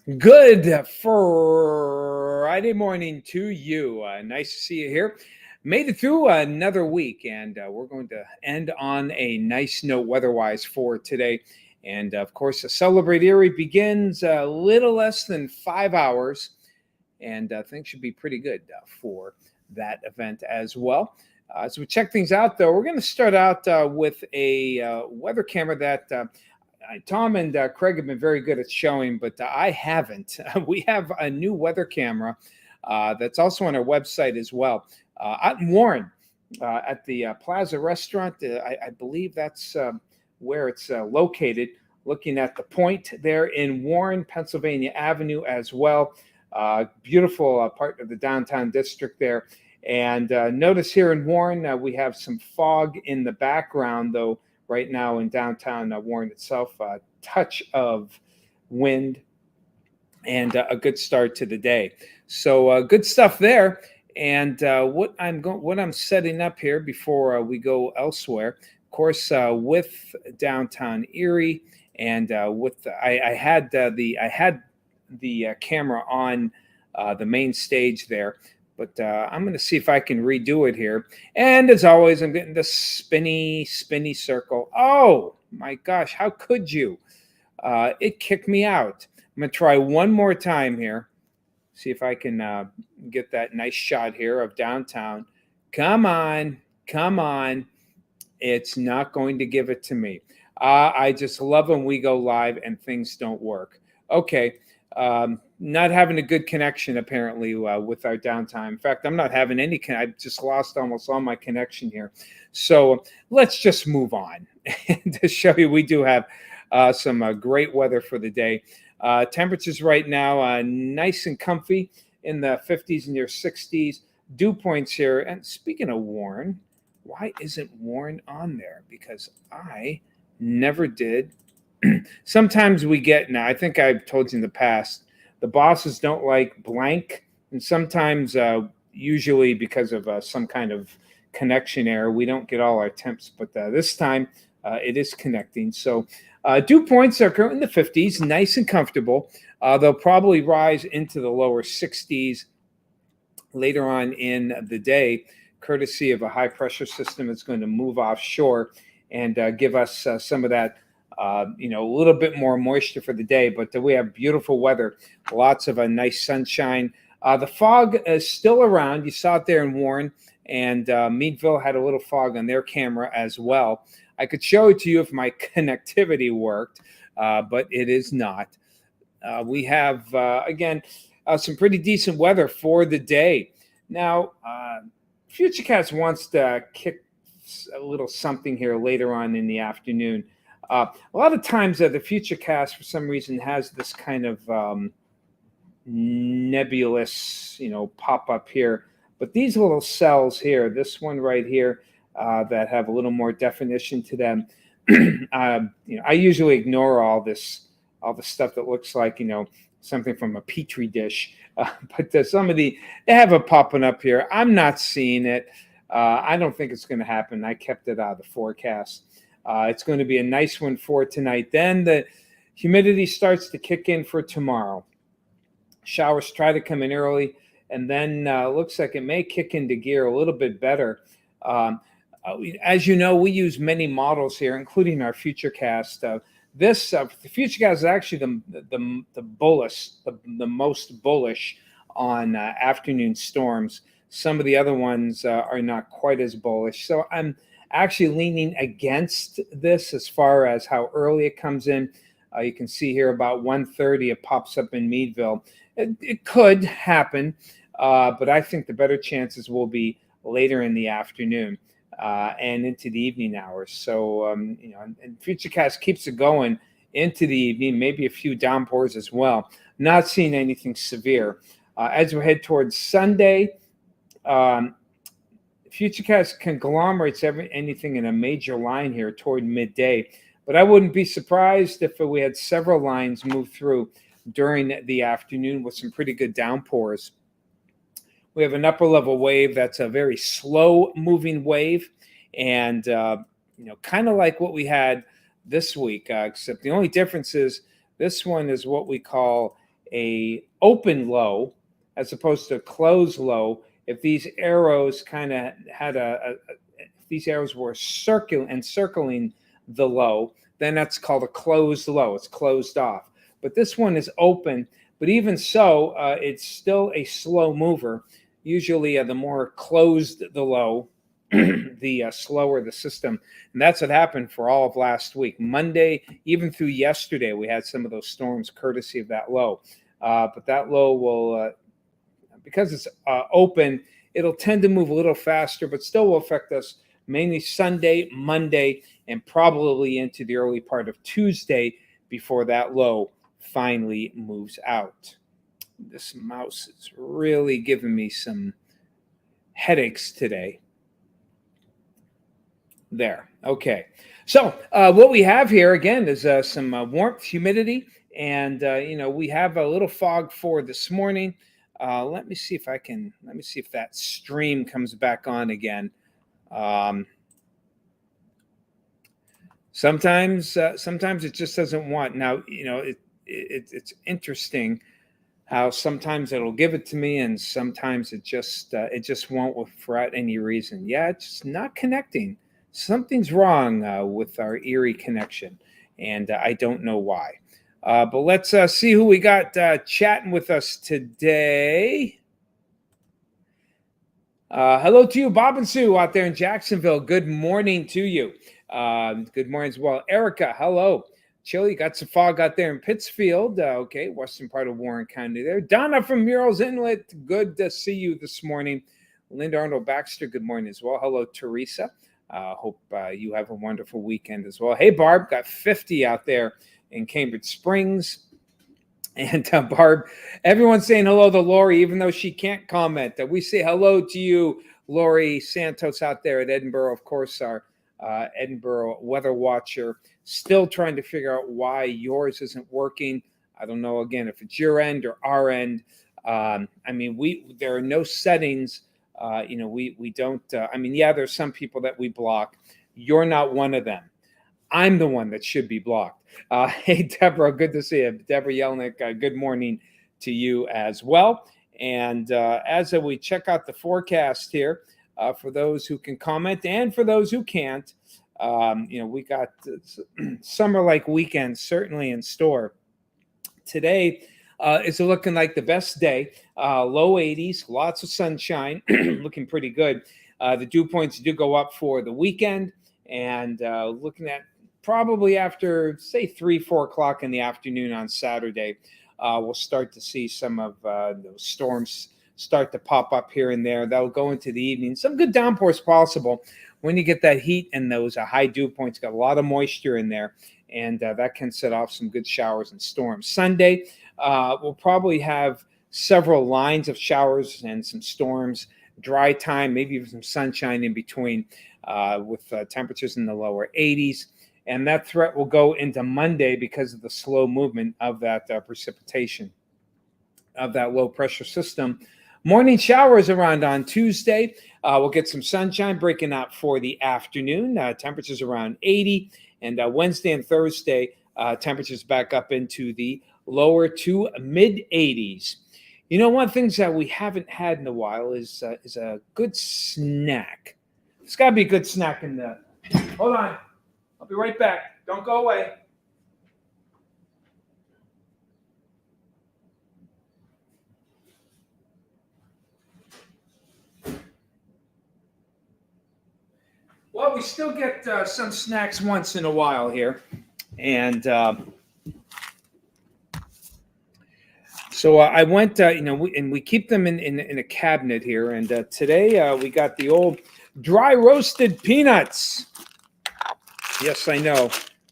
Good Friday morning to you. Nice to see you here. Made it through another week, and we're going to end on a nice note weather-wise for today. And of course, the Celebrate Erie begins a little less than 5 hours, and things should be pretty good for that event as well. As we check things out, though, we're going to start out with a weather camera that Tom and Craig have been very good at showing, but I haven't. We have a new weather camera that's also on our website as well. Out in Warren, at the Plaza Restaurant, I believe that's where it's located. Looking at the point there in Warren, Pennsylvania Avenue as well. Beautiful part of the downtown district there. And notice here in Warren, we have some fog in the background, though right now in downtown Warren itself, a touch of wind and a good start to the day. So good stuff there. And what I'm setting up here before we go elsewhere, of course, with downtown Erie, and I had the camera on the main stage there. But I'm going to see if I can redo it here. And as always, I'm getting the spinny circle. Oh, my gosh, how could you? It kicked me out. I'm going to try one more time here. See if I can get that nice shot here of downtown. Come on. It's not going to give it to me. I just love when we go live and things don't work. Okay. Not having a good connection apparently with our downtime. In fact, I'm not having any. I've just lost almost all my connection here. So let's just move on to show you we do have some great weather for the day. Temperatures right now nice and comfy in the 50s and near 60s. Dew points here. And speaking of Warren, why isn't Warren on there? Because I never did. Sometimes we get, now I think I've told you in the past, the bosses don't like blank, and sometimes usually because of some kind of connection error, we don't get all our temps, but this time it is connecting. So dew points are currently in the 50s, nice and comfortable. They'll probably rise into the lower 60s later on in the day, courtesy of a high pressure system that's going to move offshore and give us some of that a little bit more moisture for the day, but we have beautiful weather, lots of nice sunshine. The fog is still around. You saw it there in Warren, and Meadville had a little fog on their camera as well. I could show it to you if my connectivity worked, but it is not. We have, again, some pretty decent weather for the day. Now, Futurecast wants to kick a little something here later on in the afternoon. A lot of times the Futurecast, for some reason, has this kind of nebulous, pop up here. But these little cells here, this one right here, that have a little more definition to them, I usually ignore all the stuff that looks like, something from a petri dish. But some of they have it popping up here. I'm not seeing it. I don't think it's going to happen. I kept it out of the forecast. It's going to be a nice one for tonight. Then the humidity starts to kick in for tomorrow. Showers try to come in early, and then looks like it may kick into gear a little bit better. As you know, we use many models here, including our Futurecast. The Futurecast is actually the most bullish on afternoon storms. Some of the other ones are not quite as bullish. So I'm actually leaning against this as far as how early it comes in. You can see here about 1:30 it pops up in Meadville. It could happen, but I think the better chances will be later in the afternoon and into the evening hours. So, and Futurecast keeps it going into the evening, maybe a few downpours as well. Not seeing anything severe. As we head towards Sunday, Futurecast conglomerates anything in a major line here toward midday, but I wouldn't be surprised if we had several lines move through during the afternoon with some pretty good downpours. We have an upper level wave that's a very slow moving wave, and kind of like what we had this week, except the only difference is this one is what we call a open low as opposed to a closed low, if these arrows kind of had if these arrows were encircling the low, then that's called a closed low. It's closed off. But this one is open. But even so, it's still a slow mover. Usually, the more closed the low, the slower the system. And that's what happened for all of last week. Monday, even through yesterday, we had some of those storms courtesy of that low. But that low will, because it's open, it'll tend to move a little faster, but still will affect us mainly Sunday, Monday, and probably into the early part of Tuesday before that low finally moves out. This mouse is really giving me some headaches today. There. Okay. So what we have here again is some warmth, humidity, and we have a little fog for this morning. Let me see if that stream comes back on again. Sometimes it just doesn't want. Now, it's interesting how sometimes it'll give it to me and sometimes it just won't for any reason. Yeah, it's just not connecting. Something's wrong with our Erie connection, and I don't know why. But let's see who we got chatting with us today. Hello to you, Bob and Sue out there in Jacksonville. Good morning to you. Good morning as well. Erica, hello. Chili, got some fog out there in Pittsfield. Okay, western part of Warren County there. Donna from Murals Inlet, good to see you this morning. Linda Arnold Baxter, good morning as well. Hello, Teresa. Hope you have a wonderful weekend as well. Hey, Barb, got 50 out there in Cambridge Springs. And Barb, everyone's saying hello to Lori, even though she can't comment. We say hello to you, Lori Santos, out there at Edinburgh, of course, our Edinburgh weather watcher. Still trying to figure out why yours isn't working. I don't know, again, if it's your end or our end. There are no settings. We don't. There's some people that we block. You're not one of them. I'm the one that should be blocked. Hey, Deborah, good to see you. Deborah Yelnick, good morning to you as well. And as we check out the forecast here, for those who can comment and for those who can't, we got summer-like weekends certainly in store. Today is looking like the best day. Low 80s, lots of sunshine, looking pretty good. The dew points do go up for the weekend, and looking at probably after, say, 3-4 o'clock in the afternoon on Saturday, we'll start to see some of those storms start to pop up here and there. That'll go into the evening. Some good downpours possible when you get that heat and those high dew points. Got a lot of moisture in there, and that can set off some good showers and storms. Sunday, we'll probably have several lines of showers and some storms. Dry time, maybe even some sunshine in between, with temperatures in the lower 80s. And that threat will go into Monday because of the slow movement of that precipitation of that low pressure system. Morning showers around on Tuesday. We'll get some sunshine breaking out for the afternoon. Temperatures around 80. And Wednesday and Thursday, temperatures back up into the lower to mid 80s. One of the things that we haven't had in a while is a good snack. It's got to be a good snack in the... Hold on. I'll be right back. Don't go away. Well, we still get some snacks once in a while here. And so I went, we keep them in a cabinet here. And today we got the old dry roasted peanuts. Yes, I know.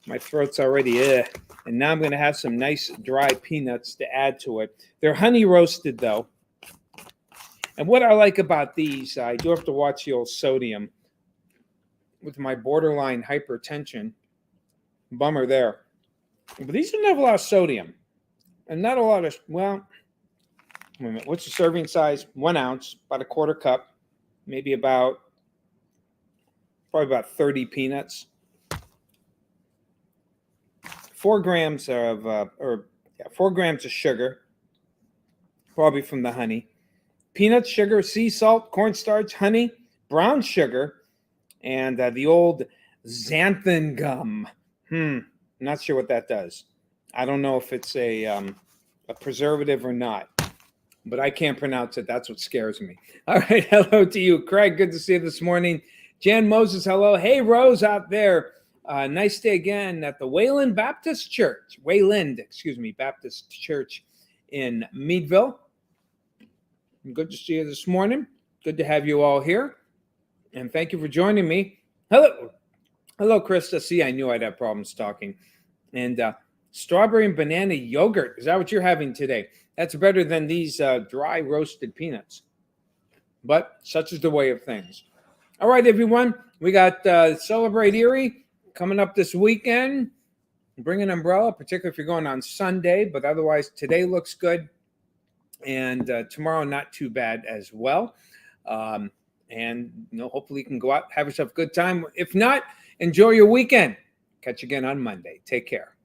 My throat's already, and now I'm going to have some nice dry peanuts to add to it. They're honey roasted, though. And what I like about these, I do have to watch the old sodium with my borderline hypertension. Bummer there. But these don't have a lot of sodium. And not a lot of, well, wait a minute. What's the serving size? 1 ounce, about a quarter cup, maybe probably about 30 peanuts. 4 grams of 4 grams of sugar, probably from the honey. Peanuts, sugar, sea salt, cornstarch, honey, brown sugar, and the old xanthan gum. Not sure what that does. I don't know if it's a preservative or not, but I can't pronounce it. That's what scares me. All right, hello to you, Craig. Good to see you this morning. Jan Moses, hello. Hey, Rose out there. Nice day again at the Wayland Baptist Church. Baptist Church in Meadville. Good to see you this morning. Good to have you all here. And thank you for joining me. Hello, Krista. See, I knew I'd have problems talking. And strawberry and banana yogurt. Is that what you're having today? That's better than these dry roasted peanuts. But such is the way of things. All right, everyone. We got Celebrate Erie coming up this weekend. Bring an umbrella, particularly if you're going on Sunday. But otherwise, today looks good. And tomorrow, not too bad as well. And hopefully you can go out, have yourself a good time. If not, enjoy your weekend. Catch you again on Monday. Take care.